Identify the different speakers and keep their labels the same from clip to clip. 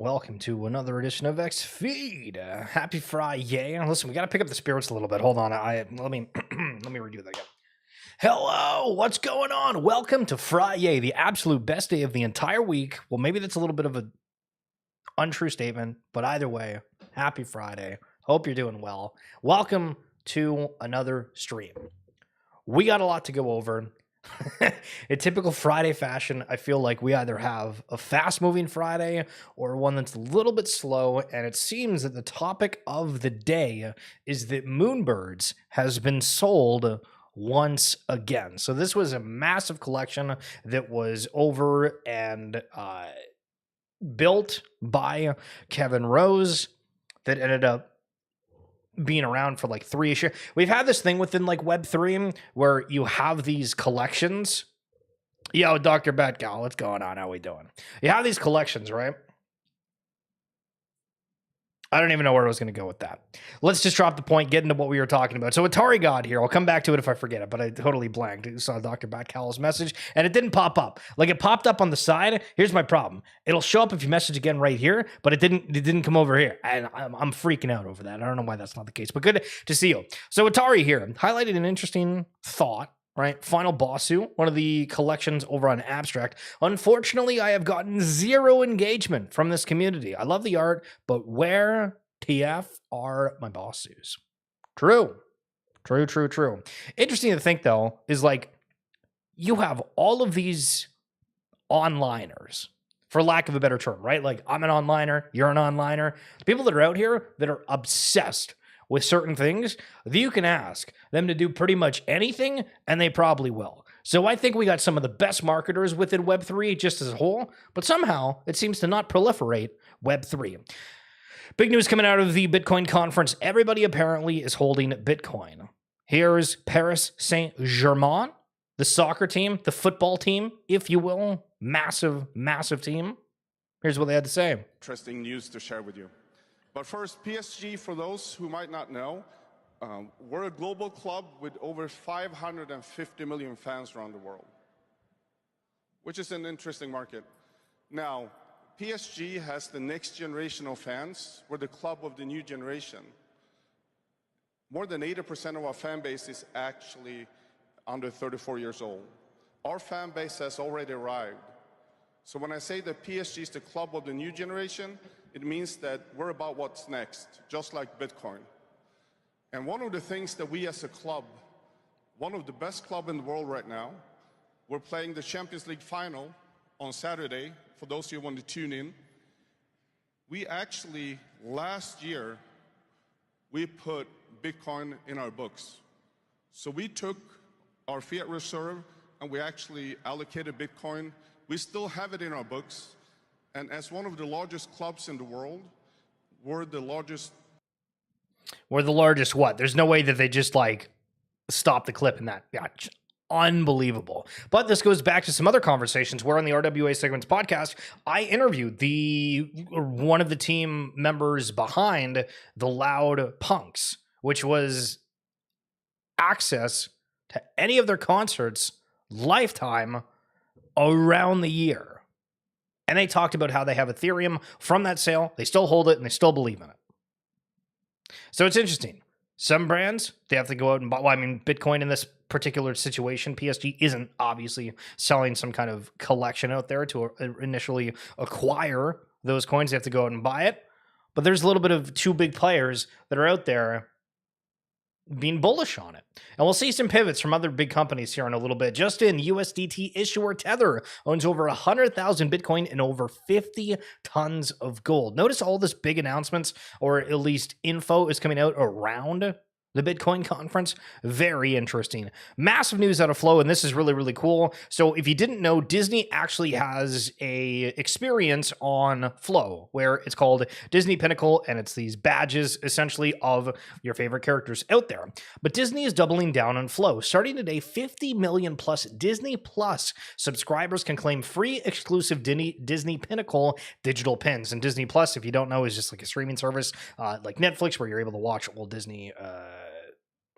Speaker 1: welcome to another edition of X Feed. Happy Friday! Listen, we got to pick up the spirits a little bit. Hold on, let me let me redo that again. Hello, what's going on? Welcome to Friday, the absolute best day of the entire week. Well, maybe that's a little bit of an untrue statement, but either way, happy Friday. Hope you're doing well. Welcome to another stream. We got a lot to go over. In typical Friday fashion, I feel like we either have a fast-moving Friday or one that's a little bit slow, and it seems that the topic of the day is that Moonbirds has been sold once again. So this was a massive collection that was over and built by Kevin Rose that ended up being around for like 3 years. We've had this thing within like Web3 where you have these collections. Yo, Dr. Batgal, what's going on? How we doing? You have these collections, right? I don't even know where I was going to go with that. Let's just drop the point, get into what we were talking about. So Atari God here. I'll come back to it if I forget it, but I totally blanked. I saw Dr. Batcal's message, and it didn't pop up. Like, it popped up on the side. Here's my problem. It'll show up if you message again right here, but it didn't come over here. And I'm freaking out over that. I don't know why that's not the case, but good to see you. So Atari here highlighted an interesting thought. Right, Final Bossu, one of the collections over on Abstract. Unfortunately, I have gotten zero engagement from this community. I love the art, but where TF are my Bossus? True. Interesting to think, though, is like you have all of these onliners, for lack of a better term, right? Like, I'm an onliner, you're an onliner. The people that are out here that are obsessed with certain things, you can ask them to do pretty much anything, and they probably will. So I think we got some of the best marketers within Web3 just as a whole, but somehow it seems to not proliferate Web3. Big news coming out of the Bitcoin conference. Everybody apparently is holding Bitcoin. Here's Paris Saint-Germain, the soccer team, the football team, if you will. Massive team. Here's what they had to say.
Speaker 2: Interesting news to share with you. But first, PSG, for those who might not know, we're a global club with over 550 million fans around the world, which is an interesting market. Now, PSG has the next generation of fans. We're the club of the new generation. More than 80% of our fan base is actually under 34 years old. Our fan base has already arrived. So when I say that PSG is the club of the new generation, it means that we're about what's next, just like Bitcoin. And one of the things that we as a club, one of the best clubs in the world right now, we're playing the Champions League final on Saturday, for those of you who want to tune in. We actually, last year, we put Bitcoin in our books. So we took our fiat reserve and we actually allocated Bitcoin. We still have it in our books. And as one of the largest clubs in the world, we're the largest.
Speaker 1: We're the largest what? There's no way that they just like stop the clip in that. Yeah, unbelievable. But this goes back to some other conversations where on the RWA Segments podcast, I interviewed one of the team members behind the Loud Punks, which was access to any of their concerts lifetime around the year. And they talked about how they have Ethereum from that sale. They still hold it and they still believe in it. So it's interesting. Some brands, they have to go out and buy. Well, I mean, Bitcoin in this particular situation, PSG isn't obviously selling some kind of collection out there to initially acquire those coins. They have to go out and buy it. But there's a little bit of two big players that are out there being bullish on it. And we'll see some pivots from other big companies here in a little bit. Just in, USDT issuer Tether owns over 100,000 Bitcoin and over 50 tons of gold. Notice all this big announcements, or at least info, is coming out around the Bitcoin conference. Very interesting. Massive news out of Flow, and this is really cool. So if you didn't know, Disney actually has a experience on Flow where it's called Disney Pinnacle, and it's these badges essentially of your favorite characters out there. But Disney is doubling down on Flow. Starting today, 50 million plus Disney Plus subscribers can claim free exclusive Disney Pinnacle digital pins. And Disney Plus, if you don't know, is just like a streaming service like Netflix where you're able to watch old Disney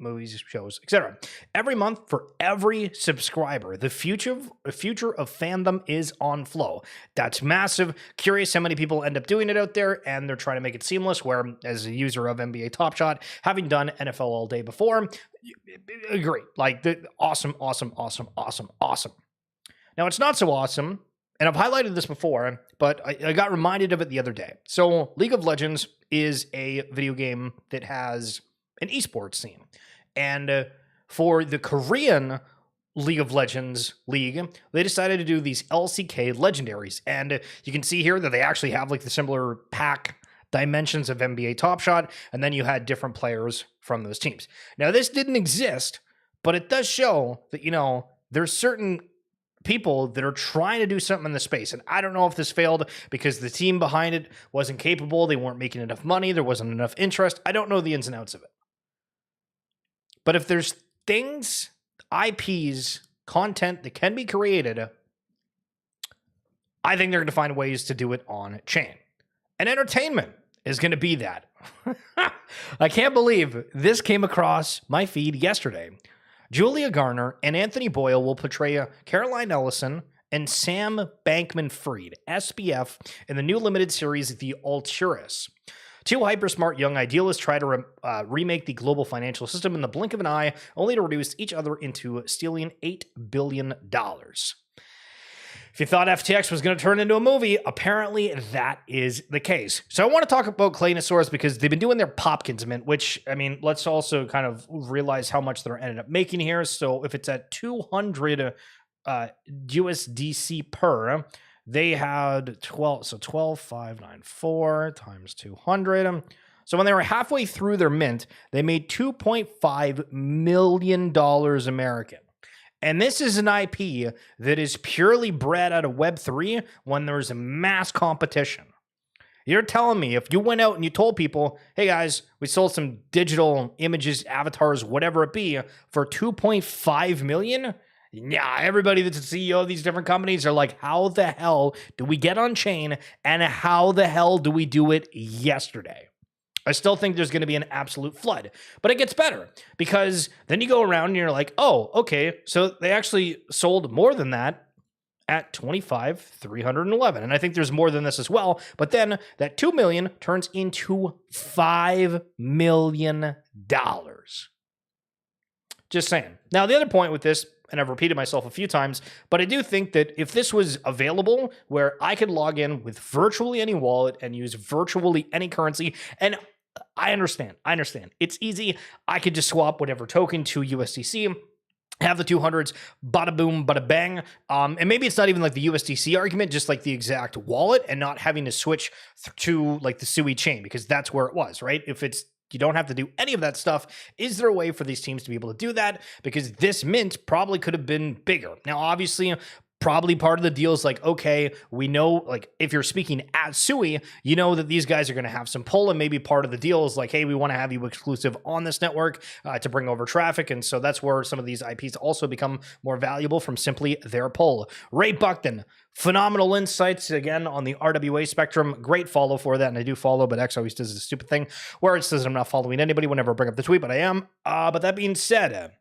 Speaker 1: movies, shows, etc. Every month for every subscriber. The future of fandom is on Flow. That's massive. Curious how many people end up doing it out there, and they're trying to make it seamless, where as a user of NBA Top Shot, having done NFL all day before, agree. Like, awesome. Now, it's not so awesome, and I've highlighted this before, but I got reminded of it the other day. So League of Legends is a video game that has an esports scene. And for the Korean League of Legends league, they decided to do these LCK legendaries. And you can see here that they actually have like the similar pack dimensions of NBA Top Shot, and then you had different players from those teams. Now, this didn't exist, but it does show that, you know, there's certain people that are trying to do something in the space. And I don't know if this failed because the team behind it wasn't capable, they weren't making enough money, there wasn't enough interest. I don't know the ins and outs of it. But if there's things, IPs, content that can be created, I think they're going to find ways to do it on chain. And entertainment is going to be that. I can't believe this came across my feed yesterday. Julia Garner and Anthony Boyle will portray Caroline Ellison and Sam Bankman-Fried, SBF, in the new limited series, The Alturas. Two hyper-smart young idealists try to remake the global financial system in the blink of an eye, only to reduce each other into stealing $8 billion. If you thought FTX was going to turn into a movie, apparently that is the case. So I want to talk about Claynosaurus because they've been doing their Popkins mint, which, I mean, let's also kind of realize how much they're ended up making here. So if it's at 200 USDC per, they had 12,594 times 200. So when they were halfway through their mint, they made $2.5 million American. And this is an IP that is purely bred out of Web3 when there's mass competition. You're telling me if you went out and you told people, hey guys, we sold some digital images, avatars, whatever it be, for 2.5 million? Yeah, everybody that's a CEO of these different companies are like, how the hell do we get on chain? And how the hell do we do it yesterday? I still think there's going to be an absolute flood, but it gets better because then you go around and you're like, oh, okay, so they actually sold more than that at 25,311. And I think there's more than this as well, but then that 2 million turns into $5 million. Just saying. Now, the other point with this, and I've repeated myself a few times, but I do think that if this was available where I could log in with virtually any wallet and use virtually any currency, and I understand. It's easy. I could just swap whatever token to USDC, have the 200s, bada boom, bada bang. And maybe it's not even like the USDC argument, just like the exact wallet and not having to switch to like the SUI chain because that's where it was, right? If it's you don't have to do any of that stuff. Is there a way for these teams to be able to do that? Because this mint probably could have been bigger. Now, obviously, probably part of the deal is like, okay, we know, like, if you're speaking at SUI, you know that these guys are going to have some pull, and maybe part of the deal is like, hey, we want to have you exclusive on this network to bring over traffic, and so that's where some of these IPs also become more valuable from simply their pull. Ray Buckton, phenomenal insights, again, on the RWA spectrum. Great follow for that, and I do follow, but X always does this stupid thing where it says I'm not following anybody whenever I bring up the tweet, but I am. But that being said,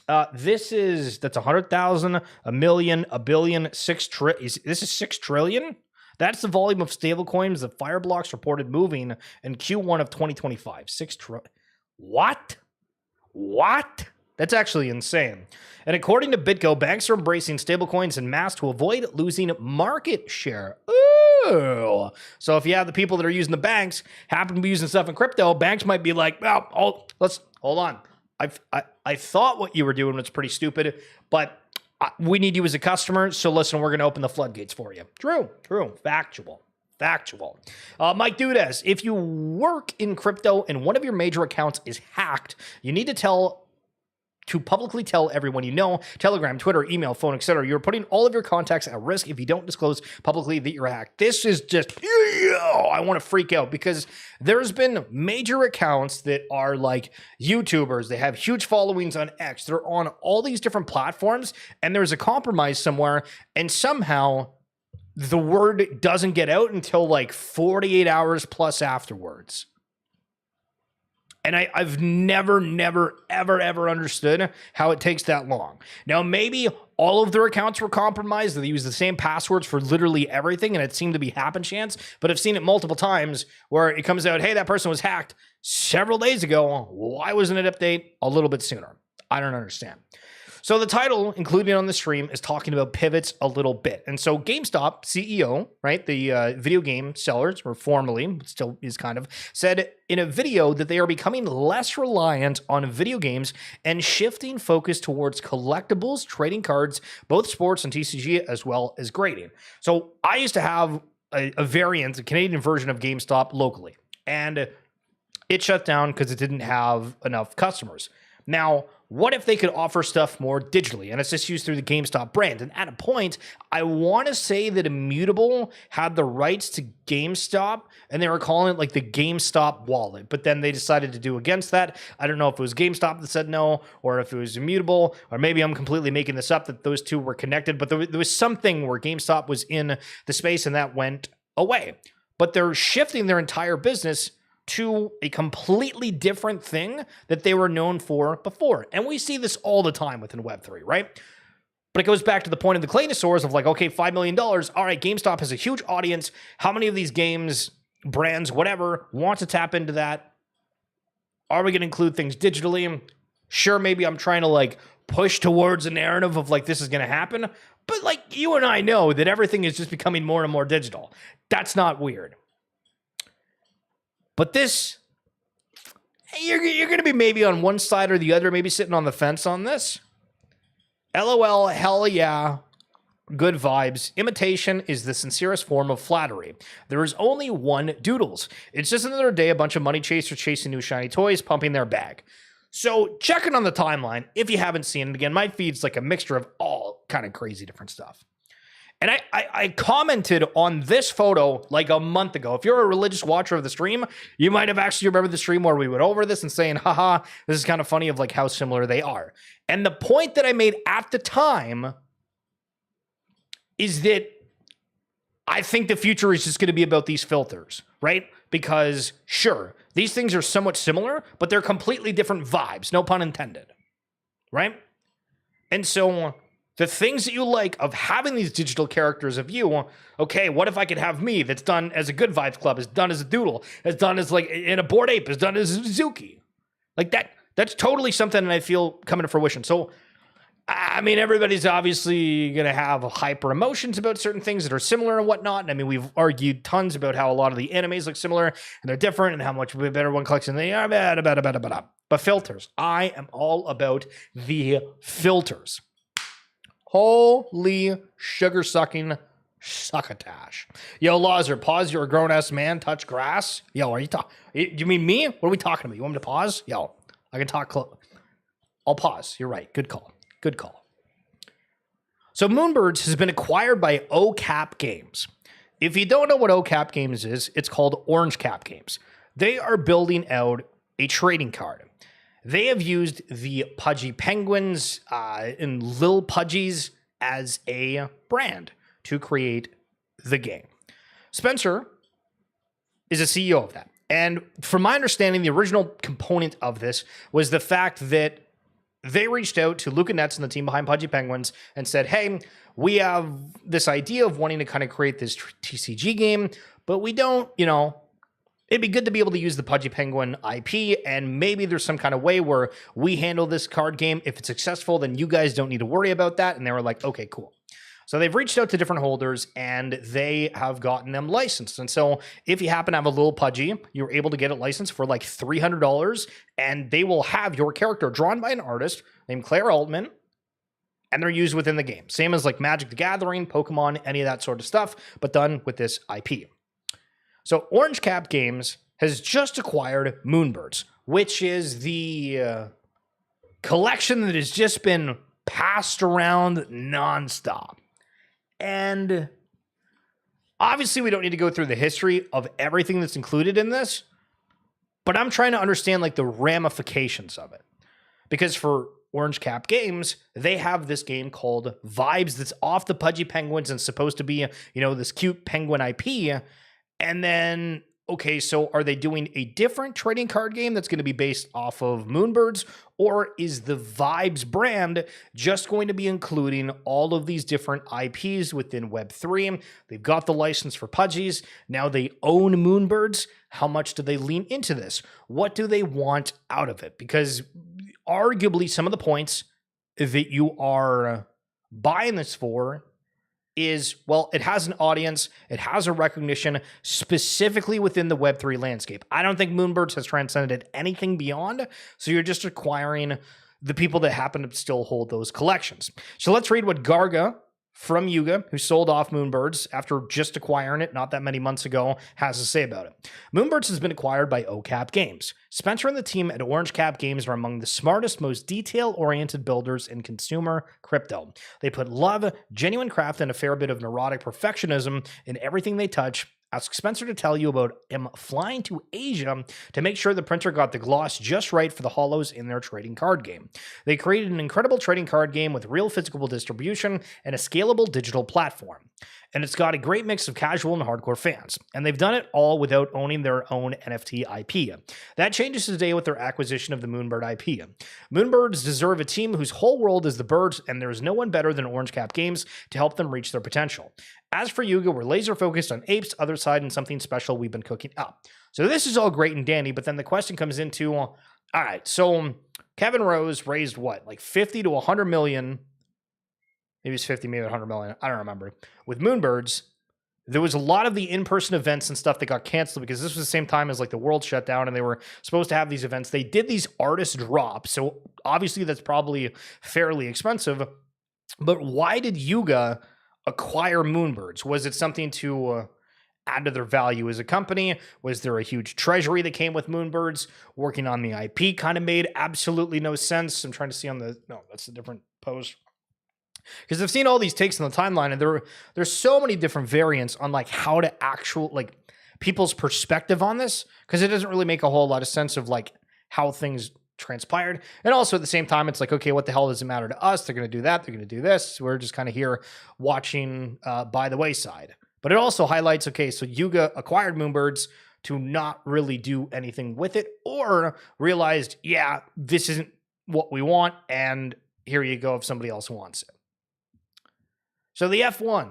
Speaker 1: that's 100,000, a million, a billion, this is 6 trillion? That's the volume of stablecoins that Fireblocks reported moving in Q1 of 2025. 6 trillion. What? That's actually insane. And according to BitGo, banks are embracing stablecoins en masse to avoid losing market share. Ooh. So if you have the people that are using the banks happen to be using stuff in crypto, banks might be like, well, let's hold on. I thought what you were doing was pretty stupid, but we need you as a customer. So listen, we're going to open the floodgates for you. True. Factual. Mike Dudes, if you work in crypto and one of your major accounts is hacked, you need to publicly tell everyone you know, Telegram, Twitter, email, phone, etc. You're putting all of your contacts at risk if you don't disclose publicly that you're hacked. This is just, I want to freak out because there's been major accounts that are like YouTubers. They have huge followings on X. They're on all these different platforms, and there's a compromise somewhere, and somehow the word doesn't get out until like 48 hours plus afterwards. And I've never, ever understood how it takes that long. Now, maybe all of their accounts were compromised. They use the same passwords for literally everything, and it seemed to be happen chance. But I've seen it multiple times where it comes out, hey, that person was hacked several days ago. Why wasn't it update a little bit sooner? I don't understand. So the title, included on the stream, is talking about pivots a little bit. And so GameStop CEO, right, the video game sellers, or formerly, still is kind of, said in a video that they are becoming less reliant on video games and shifting focus towards collectibles, trading cards, both sports and TCG, as well as grading. So I used to have a variant, a Canadian version of GameStop locally, and it shut down because it didn't have enough customers. Now, what if they could offer stuff more digitally? And it's just used through the GameStop brand. And at a point, I want to say that Immutable had the rights to GameStop, and they were calling it like the GameStop wallet. But then they decided to do against that. I don't know if it was GameStop that said no, or if it was Immutable, or maybe I'm completely making this up that those two were connected. But there was something where GameStop was in the space and that went away. But they're shifting their entire business to a completely different thing that they were known for before. And we see this all the time within Web3, right? But it goes back to the point of the Claynosaurs of like, okay, $5 million. All right, GameStop has a huge audience. How many of these games, brands, whatever, want to tap into that? Are we going to include things digitally? Sure, maybe I'm trying to like push towards a narrative of like this is going to happen. But like you and I know that everything is just becoming more and more digital. That's not weird. But this, you're going to be maybe on one side or the other, maybe sitting on the fence on this. LOL, hell yeah, good vibes. Imitation is the sincerest form of flattery. There is only one Doodles. It's just another day a bunch of money chasers chasing new shiny toys, pumping their bag. So check it on the timeline if you haven't seen it. Again, my feed's like a mixture of all kind of crazy different stuff. And I commented on this photo like a month ago. If you're a religious watcher of the stream, you might have actually remembered the stream where we went over this and saying, haha, this is kind of funny of like how similar they are. And the point that I made at the time is that I think the future is just going to be about these filters, right? Because sure, these things are somewhat similar, but they're completely different vibes, no pun intended, right? And so the things that you like of having these digital characters of you, okay, what if I could have me that's done as a Good Vibes Club, is done as a Doodle, is done as like in a Bored Ape, is done as a Zuki. Like that's totally something that I feel coming to fruition. So, I mean, everybody's obviously going to have hyper emotions about certain things that are similar and whatnot. And I mean, we've argued tons about how a lot of the animes look similar and they're different and how much better one collection they are. But filters. I am all about the filters. Holy sugar-sucking succotash. Yo, Lazar, pause. You're a grown-ass man. Touch grass. Yo, are you talking? You mean me? What are we talking about? You want me to pause? Yo, I can talk. I'll pause. You're right. Good call. Good call. So Moonbirds has been acquired by OCap Games. If you don't know what OCap Games is, it's called Orange Cap Games. They are building out a trading card. They have used the Pudgy Penguins and Lil Pudgies as a brand to create the game. Spencer is a CEO of that. And from my understanding, the original component of this was the fact that they reached out to Luca Netz and the team behind Pudgy Penguins and said, hey, we have this idea of wanting to kind of create this TCG game, but we don't, it'd be good to be able to use the Pudgy Penguin IP, and maybe there's some kind of way where we handle this card game. If it's successful, then you guys don't need to worry about that. And they were like, okay, cool. So they've reached out to different holders, and they have gotten them licensed. And so if you happen to have a little Pudgy, you're able to get it licensed for like $300, and they will have your character drawn by an artist named Claire Altman, and they're used within the game. Same as like Magic the Gathering, Pokemon, any of that sort of stuff, but done with this IP. So Orange Cap Games has just acquired Moonbirds, which is the collection that has just been passed around nonstop. And obviously we don't need to go through the history of everything that's included in this, but I'm trying to understand like the ramifications of it. Because for Orange Cap Games, they have this game called Vibes that's off the Pudgy Penguins and supposed to be, this cute penguin IP. And then okay, so are they doing a different trading card game that's going to be based off of Moonbirds, or is the Vibes brand just going to be including all of these different IPs within Web3? They've got the license for Pudgies. Now they own Moonbirds. How much do they lean into this? What do they want out of it? Because arguably some of the points that you are buying this for is, well, it has an audience, it has a recognition specifically within the Web3 landscape. I don't think Moonbirds has transcended anything beyond, so you're just acquiring the people that happen to still hold those collections. So let's read what Garga from Yuga, who sold off Moonbirds after just acquiring it not that many months ago, has to say about it. Moonbirds has been acquired by OCAP Games. Spencer and the team at Orange Cap Games are among the smartest, most detail-oriented builders in consumer crypto. They put love, genuine craft, and a fair bit of neurotic perfectionism in everything they touch. Ask Spencer to tell you about him flying to Asia to make sure the printer got the gloss just right for the hollows in their trading card game. They created an incredible trading card game with real physical distribution and a scalable digital platform. And it's got a great mix of casual and hardcore fans. And they've done it all without owning their own NFT IP. That changes today with their acquisition of the Moonbird IP. Moonbirds deserve a team whose whole world is the birds, and there is no one better than Orange Cap Games to help them reach their potential. As for Yuga, we're laser focused on apes, other side, and something special we've been cooking up. So this is all great and dandy, but then the question comes into, all right, so Kevin Rose raised what, like 50 to 100 million, maybe it's 50, maybe 100 million, I don't remember. With Moonbirds, there was a lot of the in-person events and stuff that got canceled because this was the same time as like the world shut down and they were supposed to have these events. They did these artist drops, so obviously that's probably fairly expensive, but why did Yuga acquire Moonbirds? Was it something to add to their value as a company? Was there a huge treasury that came with Moonbirds? Working on the IP kind of made absolutely no sense. I'm trying to see on the, no, that's a different post. Because I've seen all these takes on the timeline, and there's so many different variants on like how to like people's perspective on this, because it doesn't really make a whole lot of sense of like how things transpired. And also at the same time, it's like, okay, what the hell does it matter to us? They're going to do that. They're going to do this. We're just kind of here watching by the wayside. But it also highlights, okay, so Yuga acquired Moonbirds to not really do anything with it, or realized, yeah, this isn't what we want, and here you go if somebody else wants it. So the F1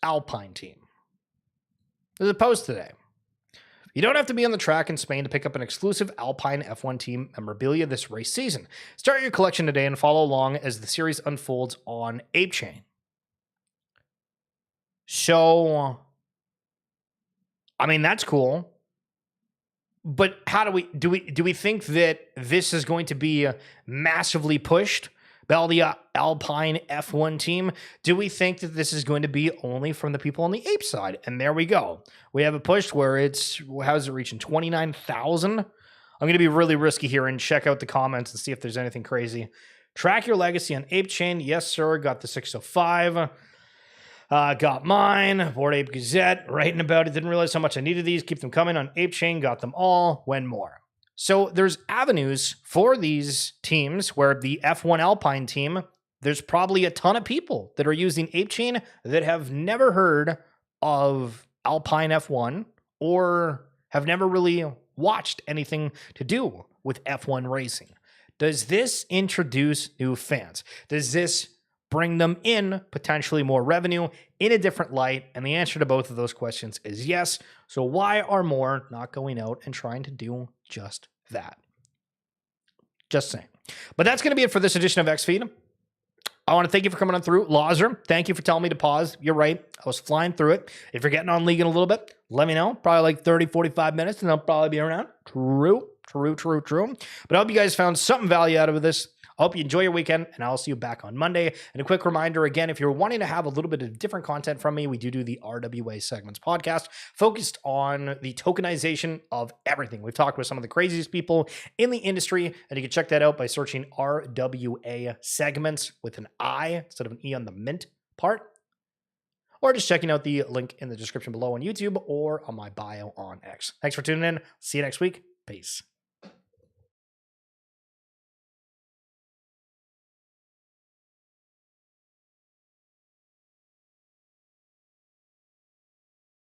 Speaker 1: Alpine team. There's a post today. You don't have to be on the track in Spain to pick up an exclusive Alpine F1 team memorabilia this race season. Start your collection today and follow along as the series unfolds on ApeChain. So, I mean, that's cool. But how do we think that this is going to be massively pushed by the Alpine F1 team? Do we think that this is going to be only from the people on the ape side? And there we go. We have a push where it's, how's it reaching? 29,000? I'm going to be really risky here and check out the comments and see if there's anything crazy. Track your legacy on ApeChain. Yes, sir. Got the 605. Got mine. Bored Ape Gazette. Writing about it. Didn't realize how much I needed these. Keep them coming on ApeChain. Got them all. When more. So there's avenues for these teams where the F1 Alpine team, there's probably a ton of people that are using ApeChain that have never heard of Alpine F1 or have never really watched anything to do with F1 racing. Does this introduce new fans? Does this bring them in potentially more revenue in a different light? And the answer to both of those questions is yes. So why are more not going out and trying to do just that? Just saying. But that's going to be it for this edition of XFeed. I want to thank you for coming on through. Lazer, thank you for telling me to pause. You're right. I was flying through it. If you're getting on League in a little bit, let me know. Probably like 30, 45 minutes, and I'll probably be around. True. But I hope you guys found something value out of this. I hope you enjoy your weekend, and I'll see you back on Monday. And a quick reminder, again, if you're wanting to have a little bit of different content from me, we do the RWA Segments podcast focused on the tokenization of everything. We've talked with some of the craziest people in the industry, and you can check that out by searching RWA Segments with an I instead of an E on the mint part, or just checking out the link in the description below on YouTube or on my bio on X. Thanks for tuning in. See you next week. Peace.